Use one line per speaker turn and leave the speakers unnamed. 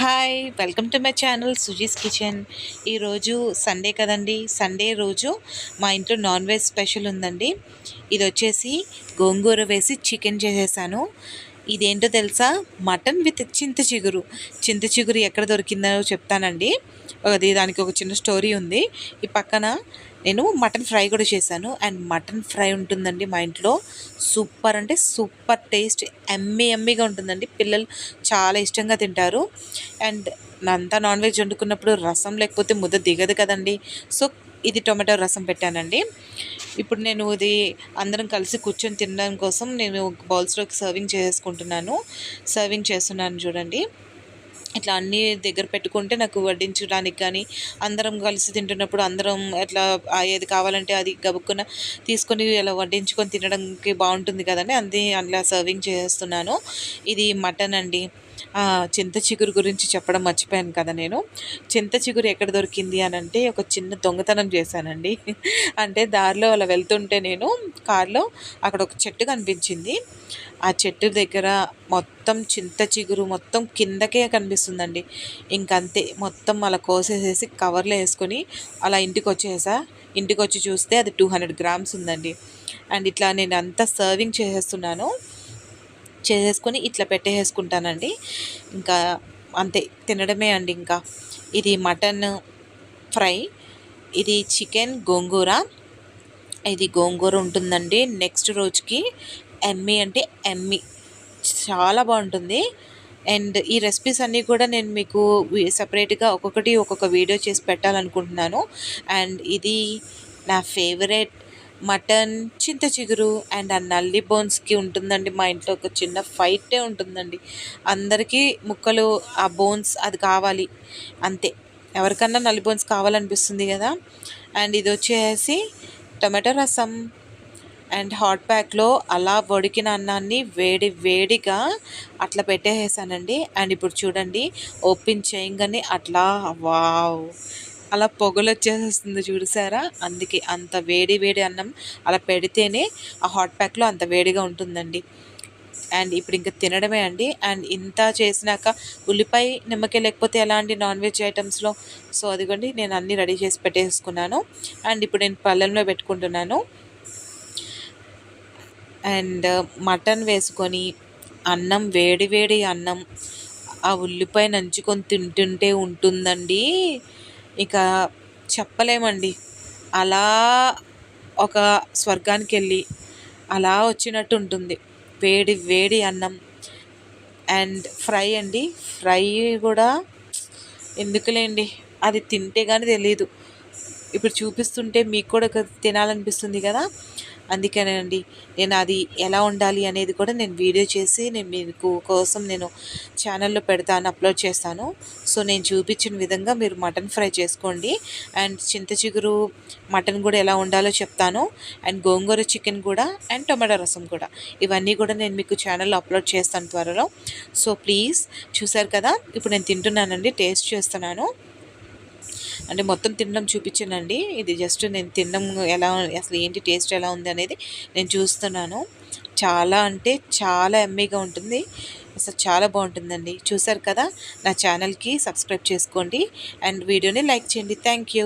Hi welcome to my channel Suji's kitchen. ఈరోజు Sunday కదండి. Sunday రోజు మా ఇంట్లో నాన్ వెజ్ స్పెషల్ ఉందండి. ఇది వచ్చేసి గోంగూర వేసి చికెన్ చేసేసాను. ఇదేంటో తెలుసా? మటన్ విత్ చింత చిగురు. చింత చిగురు ఎక్కడ దొరికిందో చెప్తానండి. అది దానికి ఒక చిన్న స్టోరీ ఉంది. ఈ పక్కన నేను మటన్ ఫ్రై కూడా చేశాను. అండ్ మటన్ ఫ్రై ఉంటుందండి మా ఇంట్లో. సూపర్ అంటే సూపర్ టేస్ట్, ఎమ్మీగా ఉంటుందండి. పిల్లలు చాలా ఇష్టంగా తింటారు. అండ్ అంతా నాన్ వెజ్ వండుకున్నప్పుడు రసం లేకపోతే ముద్ద దిగదు కదండి. సో ఇది టొమాటో రసం పెట్టానండి. ఇప్పుడు నేను ఇది అందరం కలిసి కూర్చొని తినడం కోసం నేను బౌల్స్లోకి సర్వింగ్ చేస్తున్నాను చూడండి. ఇట్లా అన్నీ దగ్గర పెట్టుకుంటే నాకు వడ్డించడానికి కానీ, అందరం కలిసి తింటున్నప్పుడు అందరం ఎట్లా ఏది కావాలంటే అది గబుక్కున తీసుకొని ఇలా వడ్డించుకొని తినడానికి బాగుంటుంది కదండి. అందులో సర్వింగ్ చేస్తున్నాను. ఇది మటన్ అండి. చింత చిగురు గురించి చెప్పడం మర్చిపోయాను కదా నేను. చింత చిగురు ఎక్కడ దొరికింది అని అంటే, ఒక చిన్న దొంగతనం చేశానండి. అంటే దారిలో అలా వెళ్తుంటే నేను కార్లో అక్కడ ఒక చెట్టు కనిపించింది. ఆ చెట్టు దగ్గర మొత్తం చింత చిగురు మొత్తం కిందకే కనిపిస్తుందండి. ఇంకంతే మొత్తం అలా కోసేసేసి కవర్లో వేసుకొని అలా ఇంటికి వచ్చి చూస్తే అది 200 గ్రామ్స్ ఉందండి. అండ్ ఇట్లా నేను అంతా సర్వింగ్ చేసేసుకొని ఇట్లా పెట్టేసుకుంటానండి. ఇంకా అంతే, తినడమే అండి. ఇంకా ఇది మటన్ ఫ్రై, ఇది చికెన్ గోంగూర. ఇది గోంగూర ఉంటుందండి నెక్స్ట్ రోజుకి. ఎమ్మి అంటే ఎమ్మి, చాలా బాగుంటుంది. అండ్ ఈ రెసిపీస్ అన్నీ కూడా నేను మీకు సపరేట్గా ఒక్కొక్క వీడియో చేసి పెట్టాలనుకుంటున్నాను. అండ్ ఇది నా ఫేవరెట్ మటన్ చింత చిగురు. అండ్ ఆ నల్లి బోన్స్కి ఉంటుందండి మా ఇంట్లో ఒక చిన్న ఫైటే ఉంటుందండి. అందరికీ ముక్కలు ఆ బోన్స్ అది కావాలి అంతే. ఎవరికన్నా నల్లి బోన్స్ కావాలనిపిస్తుంది కదా. అండ్ ఇది వచ్చేసి టమాటో రసం. అండ్ హాట్ ప్యాక్లో అలా ఉడికిన అన్నాన్ని వేడిగా అట్లా పెట్టేసానండి. అండ్ ఇప్పుడు చూడండి, ఓపెన్ చేయగానే అట్లా వావ్ అలా పొగలు వచ్చేస్తుంది చూసారా. అందుకే అంత వేడి అన్నం అలా పెడితేనే ఆ హాట్ ప్యాక్లో అంత వేడిగా ఉంటుందండి. అండ్ ఇప్పుడు ఇంకా తినడమే అండి. అండ్ ఇంత చేసినాక ఉల్లిపాయ నిమ్మకాయ లేకపోతే ఎలా అండి నాన్ వెజ్ ఐటమ్స్లో. సో అదిగోండి, నేను అన్నీ రెడీ చేసి పెట్టేసుకున్నాను. అండ్ ఇప్పుడు నేను పళ్ళెంలో పెట్టుకుంటున్నాను. అండ్ మటన్ వేసుకొని అన్నం వేడి అన్నం ఆ ఉల్లిపాయ నంచుకొని తింటుంటే ఉంటుందండి. ఇక చెప్పలేమండి. అలా ఒక స్వర్గానికి వెళ్ళి అలా వచ్చినట్టు ఉంటుంది. వేడి అన్నం. అండ్ ఫ్రై అండి. ఫ్రై కూడా ఎందుకులేండి, అది తింటే కానీ తెలీదు. ఇప్పుడు చూపిస్తుంటే మీకు కూడా తినాలనిపిస్తుంది కదా. అందుకేనండి నేను అది ఎలా ఉండాలి అనేది కూడా నేను వీడియో చేసి నేను మీకు కోసం నేను ఛానల్లో పెడతాను, అప్లోడ్ చేస్తాను. సో నేను చూపించిన విధంగా మీరు మటన్ ఫ్రై చేసుకోండి. అండ్ చింత చిగురు మటన్ కూడా ఎలా ఉండాలో చెప్తాను. అండ్ గోంగూర చికెన్ కూడా, అండ్ టొమాటో రసం కూడా, ఇవన్నీ కూడా నేను మీకు ఛానల్లో అప్లోడ్ చేస్తాను త్వరలో. సో ప్లీజ్, చూసారు కదా, ఇప్పుడు నేను తింటున్నానండి, టేస్ట్ చేస్తున్నాను. అంటే మొత్తం తినడం చూపించానండి. ఇది జస్ట్ నేను తినడం ఎలా, అసలు ఏంటి టేస్ట్ ఎలా ఉంది అనేది నేను చూస్తున్నాను. చాలా అంటే చాలా ఎమ్మీగా ఉంటుంది. అసలు చాలా బాగుంటుందండి. చూసారు కదా, నా ఛానల్కి సబ్స్క్రైబ్ చేసుకోండి. అండ్ వీడియోని లైక్ చేయండి. Thank you.